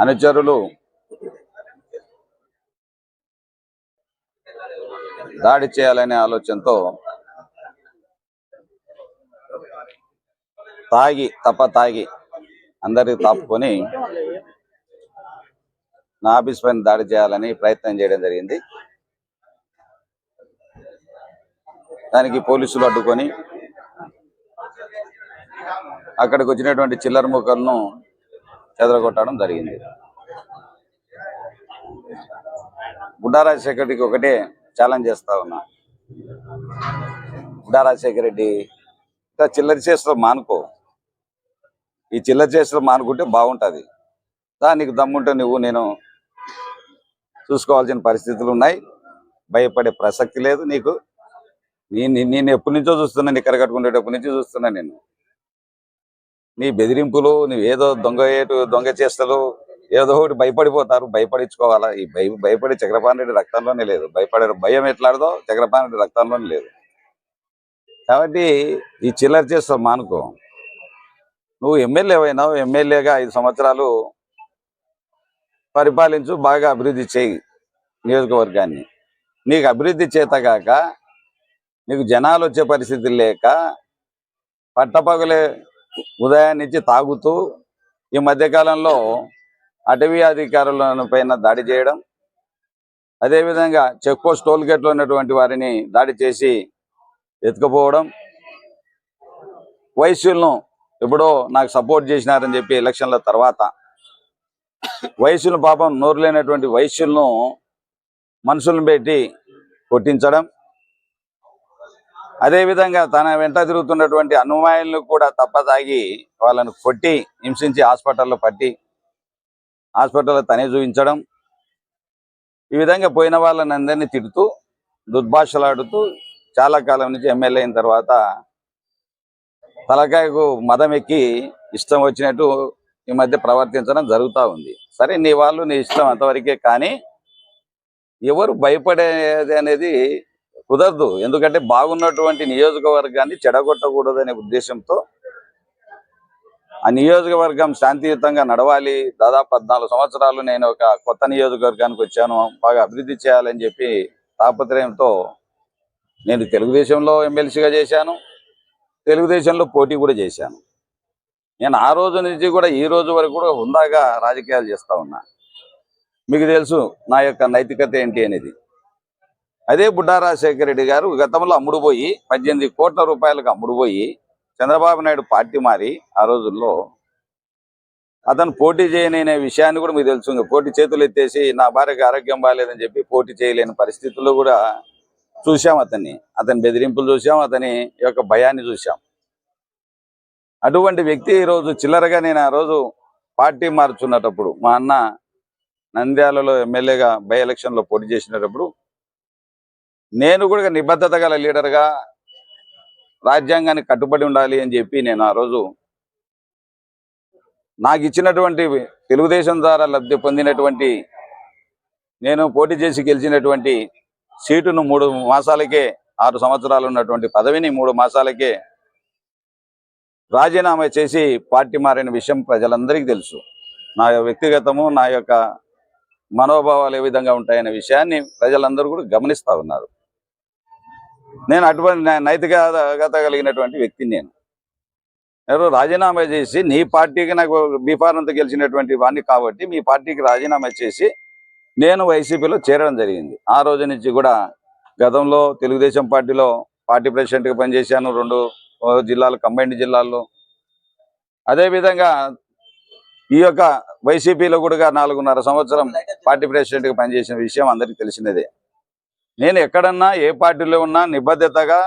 అనుచరులు దాడి చేయాలనే ఆలోచనతో తాగి అందరికి తాపుకొని నా ఆఫీస్ పైన దాడి చేయాలని ప్రయత్నం చేయడం జరిగింది. దానికి పోలీసులు అడ్డుకొని అక్కడికి వచ్చినటువంటి చిల్లర ముక్కలను చెదరగొట్టడం జరిగింది. బుడ్డా రాజశేఖర రెడ్డికి ఒకటే ఛాలెంజ్ చేస్తా ఉన్నా. బుడ్డా రాజశేఖర రెడ్డి చిల్లర చేష్టలు మానుకో. ఈ చిల్లర చేష్టలు మానుకుంటే బాగుంటుంది. నీకు దమ్ముంటే నేను చూసుకోవాల్సిన పరిస్థితులు ఉన్నాయి. భయపడే ప్రసక్తి లేదు నీకు. నేను ఎప్పటి నుంచో చూస్తున్నా, నీ కరకట్టుకునేటప్పటి నుంచి చూస్తున్నా. నేను నీ బెదిరింపులు, నువ్వేదో దొంగ చేష్టలు, ఏదో ఒకటి భయపడిపోతారు. భయపడించుకోవాలా? ఈ భయపడి చక్రపాణి రెడ్డి రక్తంలోనే లేదు. భయం ఎట్లాడదో చక్రపాణి రెడ్డి రక్తంలోనే లేదు. కాబట్టి ఈ చిల్లర చేస్తా మానుకో. నువ్వు ఎమ్మెల్యే అయినావు. ఎమ్మెల్యేగా 5 సంవత్సరాలు పరిపాలించు, బాగా అభివృద్ధి చేయి నియోజకవర్గాన్ని. నీకు అభివృద్ధి చేతగాక, నీకు జనాలు వచ్చే పరిస్థితులు లేక, పట్టపగలే ఉదయాన్నించి తాగుతూ ఈ మధ్యకాలంలో అటవీ అధికారుల పైన దాడి చేయడం, అదేవిధంగా చెక్ పోస్ట్ టోల్ గేట్లో ఉన్నటువంటి వారిని దాడి చేసి ఎత్తుకుపోవడం, వైశ్యులను ఎప్పుడో నాకు సపోర్ట్ చేసినారని చెప్పి ఎలక్షన్ల తర్వాత వైశ్యులు పాపం నోరు లేనటువంటి వైశ్యులను మనుషులను పెట్టి కొట్టించడం, అదేవిధంగా తన వెంట తిరుగుతున్నటువంటి అనుమాయులను కూడా తప్పతాగి వాళ్ళను కొట్టి హింసించి హాస్పిటల్లో పట్టి హాస్పిటల్లో తనే చూపించడం, ఈ విధంగా పోయిన వాళ్ళని అందరినీ తిడుతూ దుర్భాషలాడుతూ చాలా కాలం నుంచి ఎమ్మెల్యే అయిన తర్వాత తలకాయకు మదం ఎక్కి ఇష్టం వచ్చినట్టు ఈ మధ్య ప్రవర్తించడం జరుగుతూ ఉంది. సరే, నీ వాళ్ళు నీ ఇష్టం అంతవరకే. కానీ ఎవరు భయపడేది అనేది కుదరదు. ఎందుకంటే బాగున్నటువంటి నియోజకవర్గాన్ని చెడగొట్టకూడదనే ఉద్దేశంతో ఆ నియోజకవర్గం శాంతియుతంగా నడవాలి. దాదాపు 14 సంవత్సరాలు నేను ఒక కొత్త నియోజకవర్గానికి వచ్చాను, బాగా అభివృద్ధి చేయాలని చెప్పి తాపత్రయంతో నేను తెలుగుదేశంలో ఎమ్మెల్సీగా చేశాను, తెలుగుదేశంలో పోటీ కూడా చేశాను. నేను ఆ రోజు నుంచి కూడా ఈ రోజు వరకు కూడా హుందాగా రాజకీయాలు చేస్తూ ఉన్నా. మీకు తెలుసు నా యొక్క నైతికత ఏంటి అనేది. అదే బుడ్డా రాజశేఖర రెడ్డి గారు గతంలో అమ్ముడుపోయి 18 కోట్ల రూపాయలకు అమ్ముడుపోయి చంద్రబాబు నాయుడు పార్టీ మారి ఆ రోజుల్లో అతను పోటీ చేయననే విషయాన్ని కూడా మీకు తెలుసు. పోటీ చేతులు ఎత్తేసి నా భార్యకు ఆరోగ్యం బాగాలేదని చెప్పి పోటీ చేయలేని పరిస్థితుల్లో కూడా చూసాం. అతని బెదిరింపులు చూసాం, అతని యొక్క భయాన్ని చూసాం. అటువంటి వ్యక్తి ఈరోజు చిల్లరగా, నేను ఆ రోజు పార్టీ మారుచున్నప్పుడు మా అన్న నంద్యాలలో ఎమ్మెల్యేగా బై ఎలక్షన్లో పోటీ చేసినప్పుడు నేను కూడా నిబద్ధత గల లీడర్గా రాజ్యాంగానికి కట్టుబడి ఉండాలి అని చెప్పి నేను ఆ రోజు నాకు ఇచ్చినటువంటి తెలుగుదేశం ద్వారా లబ్ధి పొందినటువంటి, నేను పోటీ చేసి గెలిచినటువంటి సీటును 3 మాసాలకే, 6 సంవత్సరాలు ఉన్నటువంటి పదవిని 3 మాసాలకే రాజీనామా చేసి పార్టీ మారిన విషయం ప్రజలందరికీ తెలుసు. నా వ్యక్తిగతము, నా యొక్క మనోభావాలు ఏ విధంగా ఉంటాయనే విషయాన్ని ప్రజలందరూ కూడా గమనిస్తూ ఉన్నారు. నేను అటువంటి నైతికత కలిగినటువంటి వ్యక్తిని. నేను రాజీనామా చేసి నీ పార్టీకి, నాకు బీఫారంతో గెలిచినటువంటి వాడిని కాబట్టి మీ పార్టీకి రాజీనామా చేసి నేను వైసీపీలో చేరడం జరిగింది. ఆ రోజు నుంచి కూడా గతంలో తెలుగుదేశం పార్టీలో పార్టీ ప్రెసిడెంట్గా పనిచేశాను 2 జిల్లాలు, కంబైన్డ్ జిల్లాల్లో. అదేవిధంగా ఈ యొక్క వైసీపీలో కూడా 4.5 సంవత్సరం పార్టీ ప్రెసిడెంట్గా పనిచేసిన విషయం అందరికీ తెలిసినదే. నేను ఎక్కడన్నా ఏ పార్టీలో ఉన్నా నిబద్ధతగా,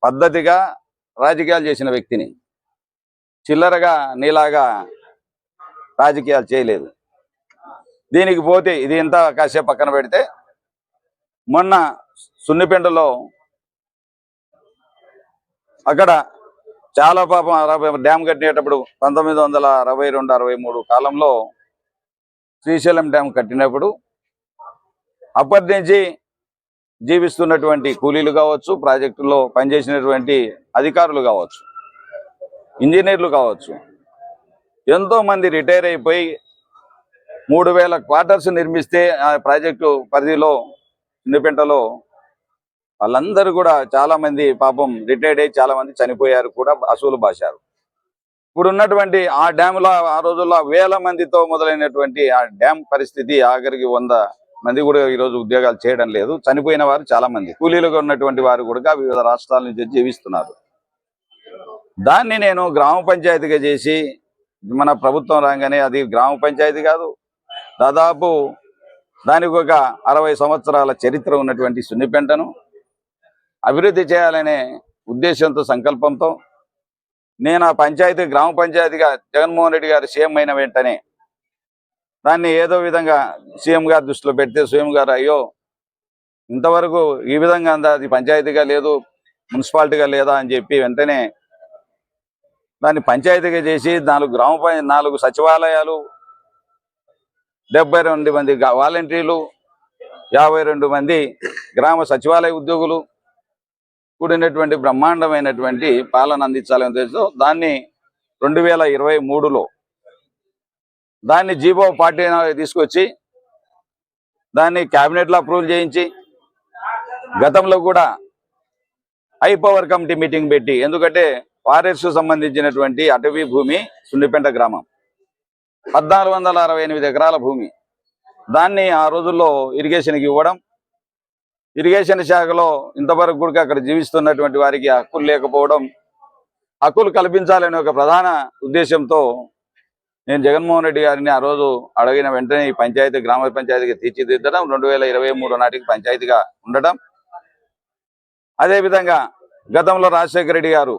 పద్ధతిగా రాజకీయాలు చేసిన వ్యక్తిని. చిల్లరగా నీలాగా రాజకీయాలు చేయలేదు. దీనికి పోతే ఇది ఇంత కాసేపు పక్కన పెడితే, మొన్న సున్నిపెంటలో అక్కడ చాలా పాపం డ్యామ్ కట్టినప్పుడు 1962-63 కాలంలో శ్రీశైలం డ్యామ్ కట్టినప్పుడు అప్పటి నుంచి జీవిస్తున్నటువంటి కూలీలు కావచ్చు, ప్రాజెక్టులో పనిచేసినటువంటి అధికారులు కావచ్చు, ఇంజనీర్లు కావచ్చు, ఎంతోమంది రిటైర్ అయిపోయి 3000 క్వార్టర్స్ నిర్మిస్తే ఆ ప్రాజెక్టు పరిధిలో సున్నిపెంటలో వాళ్ళందరూ కూడా చాలా మంది పాపం రిటైర్డ్ అయ్యి చాలా మంది చనిపోయారు కూడా, అసూలు బాశారు. ఇప్పుడు ఉన్నటువంటి ఆ డ్యాములో ఆ రోజుల్లో వేల మందితో మొదలైనటువంటి ఆ డ్యామ్ పరిస్థితి ఆఖరికి 100 మంది కూడా ఈరోజు ఉద్యోగాలు చేయడం లేదు. చనిపోయిన వారు చాలా మంది, కూలీలుగా ఉన్నటువంటి వారు కూడా వివిధ రాష్ట్రాల నుంచి జీవిస్తున్నారు. దాన్ని నేను గ్రామ పంచాయతీగా చేసి, మన ప్రభుత్వం రాగానే అది గ్రామ పంచాయతీ కాదు, దాదాపు దానికి ఒక 60 సంవత్సరాల చరిత్ర ఉన్నటువంటి సున్నిపెంటను అభివృద్ధి చేయాలనే ఉద్దేశంతో, సంకల్పంతో నేను ఆ పంచాయతీ గ్రామ పంచాయతీగా జగన్మోహన్ రెడ్డి గారు సీఎం అయిన వెంటనే దాన్ని ఏదో విధంగా సీఎం గారు దృష్టిలో పెడితే సీఎం గారు అయ్యో ఇంతవరకు ఈ విధంగా అందా, అది పంచాయతీగా లేదు, మున్సిపాలిటీగా లేదా అని చెప్పి వెంటనే దాన్ని పంచాయతీగా చేసి 4 సచివాలయాలు, 72 మంది వాలంటీర్లు, 52 మంది గ్రామ సచివాలయ ఉద్యోగులు కూడినటువంటి బ్రహ్మాండమైనటువంటి పాలన అందించాలనే ఉద్దేశంతో దాన్ని 2023లో దాన్ని జీవో 40 తీసుకొచ్చి దాన్ని క్యాబినెట్లో అప్రూవల్ చేయించి, గతంలో కూడా హై పవర్ కమిటీ మీటింగ్ పెట్టి, ఎందుకంటే ఫారెస్ట్ సంబంధించినటువంటి అటవీ భూమి సున్నిపెంట గ్రామం 1468 ఎకరాల భూమి, దాన్ని ఆ రోజుల్లో ఇరిగేషన్కి ఇవ్వడం, ఇరిగేషన్ శాఖలో ఇంతవరకు కూడా అక్కడ జీవిస్తున్నటువంటి వారికి హక్కులు లేకపోవడం, హక్కులు కల్పించాలనే ఒక ప్రధాన ఉద్దేశంతో నేను జగన్మోహన్ రెడ్డి గారిని ఆ రోజు అడిగిన వెంటనే ఈ పంచాయతీ గ్రామ పంచాయతీగా తీర్చిదిద్దడం, 2023 నాటికి పంచాయతీగా ఉండడం. అదేవిధంగా గతంలో రాజశేఖర రెడ్డి గారు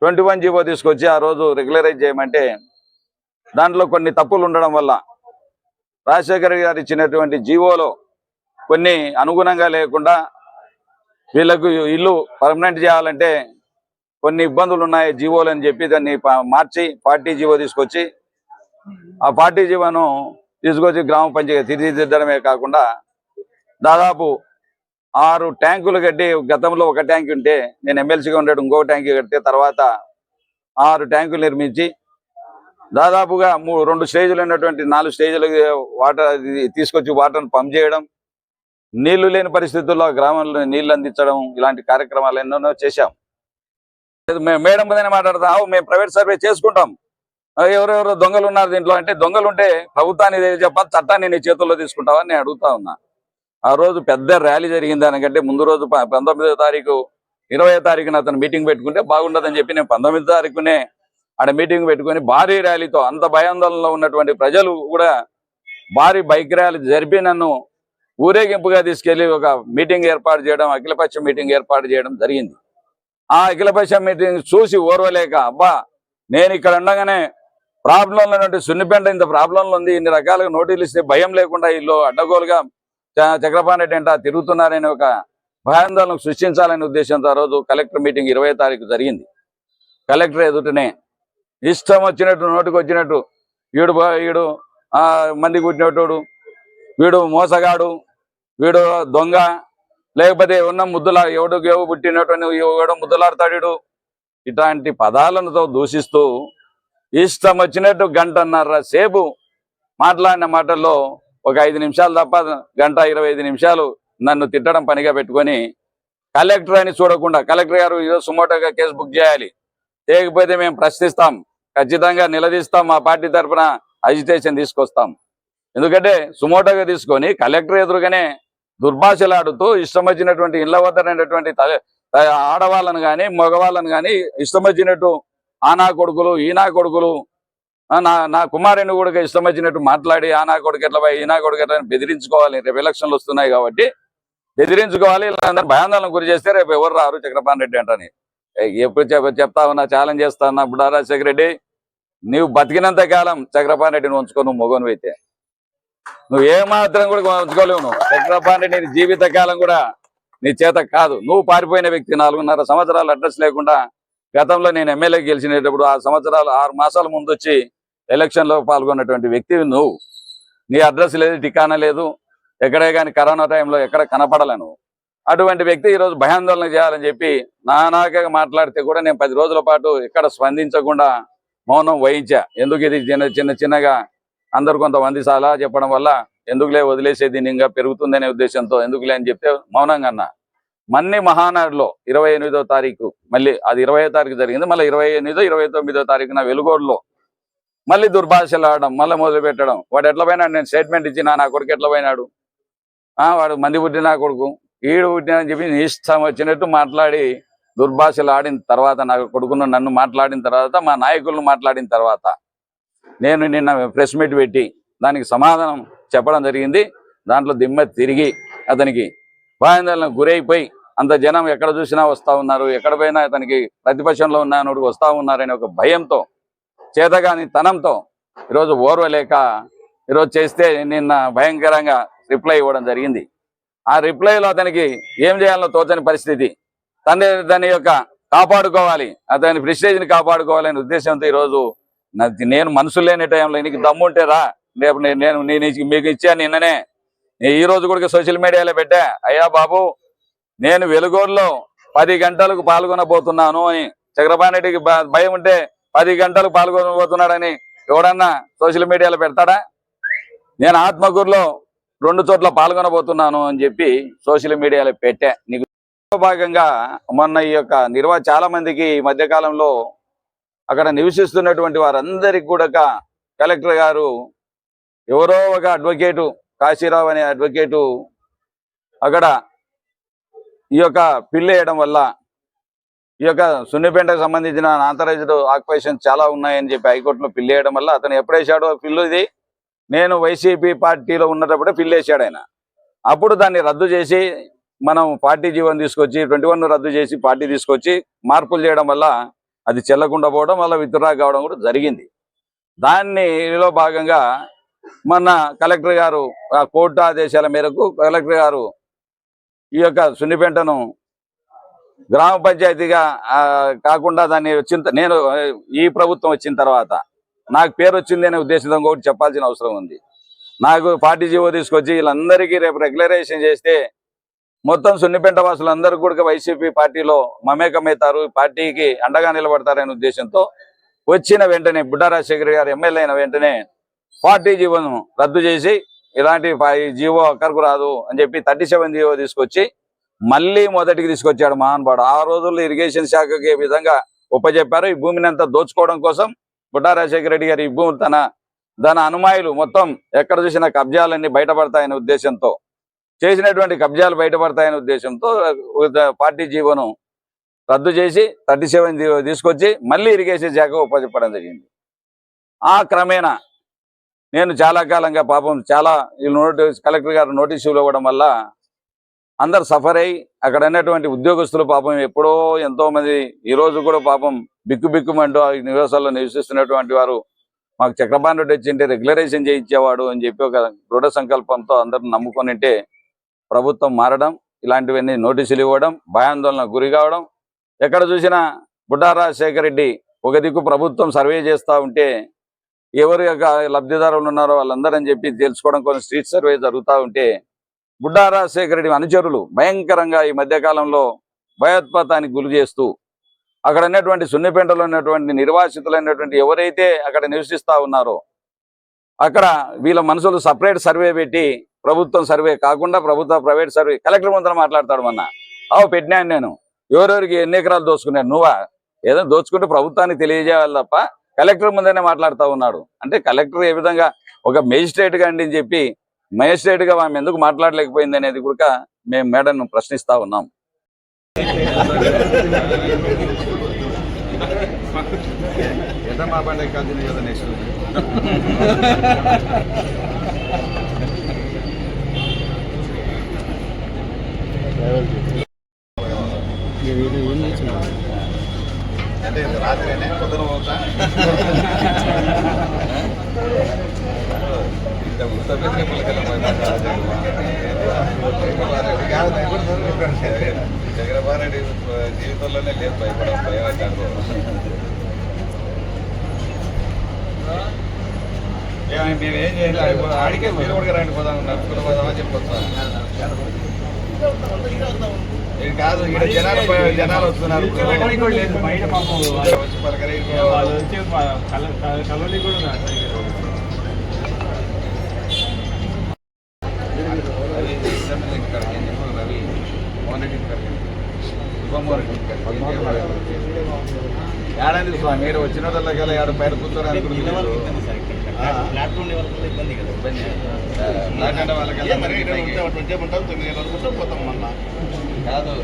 21 జీవో తీసుకొచ్చి ఆ రోజు రెగ్యులరైజ్ చేయమంటే దాంట్లో కొన్ని తప్పులు ఉండడం వల్ల రాజశేఖర రెడ్డి గారు ఇచ్చినటువంటి జీవోలో కొన్ని అనుగుణంగా లేకుండా, వీళ్ళకు ఇల్లు పర్మనెంట్ చేయాలంటే కొన్ని ఇబ్బందులు ఉన్నాయి జీవోలు అని చెప్పి దాన్ని మార్చి 40 జీవో తీసుకొచ్చి, ఆ 40 జీవోను తీసుకొచ్చి గ్రామ పంచాయతీ తీర్చిదిద్దడమే కాకుండా దాదాపు 6 ట్యాంకులు కట్టి, గతంలో ఒక ట్యాంక్ ఉంటే నేను ఎమ్మెల్సీగా ఉండేది ఇంకో ట్యాంక్ కట్టి తర్వాత 6 ట్యాంకులు నిర్మించి దాదాపుగా 2 స్టేజ్లు ఉన్నటువంటి 4 స్టేజ్లకు వాటర్ తీసుకొచ్చి వాటర్ను పంప్ చేయడం, నీళ్లు లేని పరిస్థితుల్లో గ్రామంలో నీళ్లు అందించడం, ఇలాంటి కార్యక్రమాలు ఎన్నెన్నో చేశాం. మేడం మీదనే మాట్లాడతాం, మేము ప్రైవేట్ సర్వే చేసుకుంటాం, ఎవరెవరు దొంగలు ఉన్నారు దీంట్లో అంటే, దొంగలు ఉంటే ప్రభుత్వాన్ని చెప్పాలి, చట్టాన్ని నీ చేతుల్లో తీసుకుంటావని నేను అడుగుతా ఉన్నా. ఆ రోజు పెద్ద ర్యాలీ జరిగింది, దానికంటే ముందు రోజు 19వ తారీఖు 20వ తారీఖున అతను మీటింగ్ పెట్టుకుంటే బాగుండదని చెప్పి నేను 19వ తారీఖునే ఆడ మీటింగ్ పెట్టుకొని భారీ ర్యాలీతో, అంత భయాందోళనలో ఉన్నటువంటి ప్రజలు కూడా భారీ బైక్ ర్యాలీ జరిపి నన్ను ఊరేగింపుగా తీసుకెళ్లి ఒక మీటింగ్ ఏర్పాటు చేయడం, అఖిలపక్ష మీటింగ్ ఏర్పాటు చేయడం జరిగింది. ఆ అఖిలపక్ష మీటింగ్ చూసి ఓర్వలేక, అబ్బా నేను ఇక్కడ ఉండగానే ప్రాబ్లంలో ఉన్నటువంటి సున్నిపెంట ఇంత ప్రాబ్లంలో ఉంది, ఇన్ని రకాలుగా నోటీసులు ఇస్తే భయం లేకుండా ఇల్లు అడ్డగోలుగా చక్రపాణి రెడ్డి అంట తిరుగుతున్నారని ఒక భయాందోళన సృష్టించాలనే ఉద్దేశంతో ఆ రోజు కలెక్టర్ మీటింగ్ 20వ తారీఖు జరిగింది. కలెక్టర్ ఎదుటనే ఇష్టం వచ్చినట్టు నోటికి వచ్చినట్టు వీడు మంది కుట్టినోడు, వీడు మోసగాడు, వీడు దొంగ, లేకపోతే ఉన్న ముద్దులా ఎవడికి పుట్టినట్టు ఎవడో ముద్దులాడతాడు, ఇట్లాంటి పదాలతో దూషిస్తూ ఇష్టం వచ్చినట్టు 1.5 గంట సేపు మాట్లాడిన మాటల్లో ఒక 5 నిమిషాలు తప్ప 1:25 నిమిషాలు నన్ను తిట్టడం పనిగా పెట్టుకొని, కలెక్టర్ అని చూడకుండా, కలెక్టర్ గారు ఈరోజు సుమోటోగా కేసు బుక్ చేయాలి, లేకపోతే మేము ప్రశ్నిస్తాం, ఖచ్చితంగా నిలదీస్తాం, మా పార్టీ తరఫున అజిటేషన్ తీసుకొస్తాం. ఎందుకంటే సుమోటోగా తీసుకొని కలెక్టర్ ఎదురుగానే దుర్భాషలాడుతూ ఇష్టం వచ్చినటువంటి ఇళ్ల వద్దనటువంటి ఆడవాళ్ళను కానీ మగవాళ్ళను కానీ ఇష్టం వచ్చినట్టు ఆనా కొడుకులు ఈనా కొడుకులు, నా కుమారుని కూడా ఇష్టం వచ్చినట్టు మాట్లాడి ఆనా కొడుకు ఎట్లా ఈనా కొడుకు ఎట్లా బెదిరించుకోవాలి. రేపు ఎలక్షన్లు వస్తున్నాయి కాబట్టి బెదిరించుకోవాలి, వీళ్ళందరూ భయాందోళన గురి చేస్తే రేపు ఎవరు రారు చక్రపాణి రెడ్డి అంటని ఎప్పుడు చెప్తా ఉన్నా, ఛాలెంజ్ చేస్తా ఉన్నా. ఇప్పుడు రాజశేఖర రెడ్డి, నీవు బతికినంత కాలం చక్రపాణి రెడ్డిని ఉంచుకో, నువ్వు మొగను అయితే నువ్వు ఏమాత్రం కూడా ఉంచుకోలేవు. నువ్వు చక్రపాణి రెడ్డి జీవిత కాలం కూడా నీ చేత కాదు. నువ్వు పారిపోయిన వ్యక్తి, 4.5 సంవత్సరాలు అడ్రస్ లేకుండా, గతంలో నేను ఎమ్మెల్యే గెలిచినప్పుడు 6 మాసాల ముందు వచ్చి ఎలక్షన్లో పాల్గొన్నటువంటి వ్యక్తివి నువ్వు. నీ అడ్రస్ లేదు, ఠికానా లేదు, ఎక్కడే కానీ కరోనా టైంలో ఎక్కడ కనపడలేను. అటువంటి వ్యక్తి ఈరోజు భయాందోళన చేయాలని చెప్పి నానాగా మాట్లాడితే కూడా నేను 10 రోజుల పాటు ఎక్కడ స్పందించకుండా మౌనం వహించా. ఎందుకు ఇది చిన్నగా అందరు కొంతమంది సలహా చెప్పడం వల్ల ఎందుకులే వదిలేసే దీన్ని ఇంకా పెరుగుతుందనే ఉద్దేశంతో ఎందుకులే అని చెప్తే మౌనంగా అన్నా. మన్ని మహానాడులో 28వ తారీఖు మళ్ళీ అది 20వ తారీఖు జరిగింది. మళ్ళీ 28, 29వ తారీఖున వెలుగోడులో మళ్ళీ దుర్భాషలు ఆడడం మళ్ళీ మొదలు పెట్టడం. వాడు ఎట్లా పోయినాడు, నేను స్టేట్మెంట్ ఇచ్చిన నా కొడుకు ఎట్లా పోయినాడు, వాడు మంది పుట్టిన కొడుకు ఈడు పుట్టినని చెప్పి ఇష్టం వచ్చినట్టు మాట్లాడి దుర్భాషలు ఆడిన తర్వాత నా కొడుకును నన్ను మాట్లాడిన తర్వాత మా నాయకులను మాట్లాడిన తర్వాత నేను నిన్న ప్రెస్ మీట్ పెట్టి దానికి సమాధానం చెప్పడం జరిగింది. దాంట్లో దిమ్మ తిరిగి అతనికి భయాందోళనకు గురైపోయి అంత జనం ఎక్కడ చూసినా వస్తూ ఉన్నారు, ఎక్కడ పోయినా అతనికి ప్రతిపక్షంలో ఉన్నాను వస్తూ ఉన్నారనే ఒక భయంతో చేతగాని తనంతో ఈరోజు ఓర్వలేక ఈరోజు చేస్తే నిన్న భయంకరంగా రిప్లై ఇవ్వడం జరిగింది. ఆ రిప్లైలో అతనికి ఏం చేయాలో తోచని పరిస్థితి. దాని యొక్క కాపాడుకోవాలి, అతని ప్రెస్టేజ్ని కాపాడుకోవాలనే ఉద్దేశంతో ఈరోజు నేను మనసు లేని టైంలో నీకు దమ్ముంటే రా, రేపు నేను మీకు ఇచ్చాను నిన్ననే. ఈ రోజు కూడా సోషల్ మీడియాలో పెట్టా, అయ్యా బాబు నేను వెలుగోడులో 10 గంటలకు పాల్గొనబోతున్నాను అని. చంద్రబాబు నాయుడికి భయం ఉంటే 10 గంటలకు పాల్గొనబోతున్నాడని ఎవడన్నా సోషల్ మీడియాలో పెడతాడా? నేను ఆత్మకూరులో 2 చోట్ల పాల్గొనబోతున్నాను అని చెప్పి సోషల్ మీడియాలో పెట్టా. నీకు భాగంగా మొన్న ఈ యొక్క చాలా మందికి ఈ మధ్యకాలంలో అక్కడ నివసిస్తున్నటువంటి వారందరికీ కూడా కలెక్టర్ గారు ఎవరో ఒక అడ్వకేటు కాశీరావు అనే అడ్వకేటు అక్కడ ఈ యొక్క పిల్లు వేయడం వల్ల ఈ యొక్క సున్నిపేటకు సంబంధించిన ఆథరైజ్డ్ ఆక్యుపేషన్ చాలా ఉన్నాయని చెప్పి హైకోర్టులో పిల్లు వేయడం వల్ల అతను ఎప్పుడేసాడో పిల్లు ఇది నేను వైసీపీ పార్టీలో ఉన్నప్పుడే పిల్లు వేసాడు ఆయన. అప్పుడు దాన్ని రద్దు చేసి మనం పార్టీ జీవన్ తీసుకొచ్చి 21 రద్దు చేసి పార్టీ తీసుకొచ్చి మార్పులు చేయడం వల్ల అది చెల్లకుండా పోవడం వల్ల విత్డ్రా కావడం కూడా జరిగింది. దానిలో భాగంగా మొన్న కలెక్టర్ గారు ఆ కోర్టు ఆదేశాల మేరకు కలెక్టర్ గారు ఈ యొక్క సున్నిపేటను గ్రామ పంచాయతీగా కాకుండా దాన్ని నేను ఈ ప్రభుత్వం వచ్చిన తర్వాత నాకు పేరు వచ్చింది అనే ఉద్దేశంతో కూడా చెప్పాల్సిన అవసరం ఉంది. నాకు పార్టీ జీవో తీసుకొచ్చి వీళ్ళందరికీ రేపు రెగ్యులరైజేషన్ చేస్తే మొత్తం సున్నిపేట వాసులందరూ కూడా వైసీపీ పార్టీలో మమేకమవుతారు, పార్టీకి అండగా నిలబడతారనే ఉద్దేశంతో వచ్చిన వెంటనే బుడ్డా రాజశేఖర్ గారు ఎమ్మెల్యే అయిన వెంటనే పార్టీ జీవోను రద్దు చేసి ఇలాంటి జీవో అక్కడికి రాదు అని చెప్పి 37 జీవో తీసుకొచ్చి మళ్ళీ మొదటికి తీసుకొచ్చాడు మహానుభావుడు. ఆ రోజుల్లో ఇరిగేషన్ శాఖకి ఏ విధంగా ఉపజెప్పారు, ఈ భూమిని అంతా దోచుకోవడం కోసం బుడ్డా రాజశేఖర రెడ్డి గారు ఈ భూమి తన అనుమాయులు మొత్తం ఎక్కడ చూసినా కబ్జాలన్నీ బయటపడతాయనే ఉద్దేశంతో చేసినటువంటి కబ్జాలు బయటపడతాయనే ఉద్దేశంతో పార్టీ జీవోను రద్దు చేసి 37 జీవో తీసుకొచ్చి మళ్ళీ ఇరిగేషన్ శాఖ ఉపజెప్పడం జరిగింది. ఆ క్రమేణా నేను చాలా కాలంగా పాపం చాలా కలెక్టర్ గారు నోటీసులు ఇవ్వడం వల్ల అందరు సఫర్ అయ్యి అక్కడ ఉన్నటువంటి ఉద్యోగస్తులు పాపం ఎప్పుడో ఎంతో మంది ఈ రోజు కూడా పాపం బిక్కుమంటూ ఆ నివాసాల్లో నివసిస్తున్నటువంటి వారు మాకు చక్రపాణి రెడ్డి వచ్చింటే రెగ్యులరైజేషన్ చేయించేవాడు అని చెప్పి ఒక దృఢ సంకల్పంతో అందరూ నమ్ముకొనింటే ప్రభుత్వం మారడం, ఇలాంటివన్నీ నోటీసులు ఇవ్వడం, భయాందోళనకు గురి కావడం, ఎక్కడ చూసినా బుడ్డా రాజశేఖర రెడ్డి ఒక దిక్కు ప్రభుత్వం సర్వే చేస్తూ ఉంటే ఎవరు లబ్ధిదారులు ఉన్నారో వాళ్ళందరూ అని చెప్పి తెలుసుకోవడం కోసం స్ట్రీట్ సర్వే జరుగుతూ ఉంటే బుడ్డా రాజశేఖర రెడ్డి అనుచరులు భయంకరంగా ఈ మధ్యకాలంలో భయోత్పాతానికి గురి చేస్తూ అక్కడ ఉన్నటువంటి సున్నిపేటలో ఉన్నటువంటి నిర్వాసితులైనటువంటి ఎవరైతే అక్కడ నివసిస్తూ ఉన్నారో అక్కడ వీళ్ళ మనుషులు సపరేట్ సర్వే పెట్టి ప్రభుత్వం సర్వే కాకుండా ప్రైవేట్ సర్వే కలెక్టర్ ముందర మాట్లాడతాడు. మొన్న పెట్టినాను నేను ఎవరెవరికి ఎన్ని ఎకరాలు దోచుకున్నాను, నువ్వా ఏదో దోచుకుంటే ప్రభుత్వానికి తెలియజేయాలి తప్ప కలెక్టర్ ముందరనే మాట్లాడుతూ ఉన్నాడు. అంటే కలెక్టర్ ఏ విధంగా ఒక మేజిస్ట్రేట్ గా అని చెప్పి మేజిస్ట్రేట్ గా ఆమె ఎందుకు మాట్లాడలేకపోయింది అనేది కూడా మేము మేడంను ప్రశ్నిస్తా ఉన్నాం. అంటే రాత్రి పొద్దున పోతా చంద్రబాబు రెడ్డి జీవితంలోనే లేదు భయపడడం భయపడ్డాడు. మేము ఏం చేయాలి, ఆడికే మీరు కూడా రండి పోదాం నడుచుకుని పోదామా చెప్పొచ్చు. ఇది కాదు, ఇక్కడ జనాలు వస్తున్నారు వచ్చి పలకరి ఇంటర్నల్ ఇంటికాడికి ఏం చెప్పారు రవి మోహన్ రెడ్డి ఇంటికాడికి శుభమోహన్ రెడ్డి ఇంటికాడికి ఏడాది స్వామి మీరు వచ్చిన వాళ్ళకి ఏడు పైన కూర్చొని అనుకుంటున్నారు ఇబ్బంది. వాళ్ళకి 9 వరకు పోతాం మళ్ళా కాదు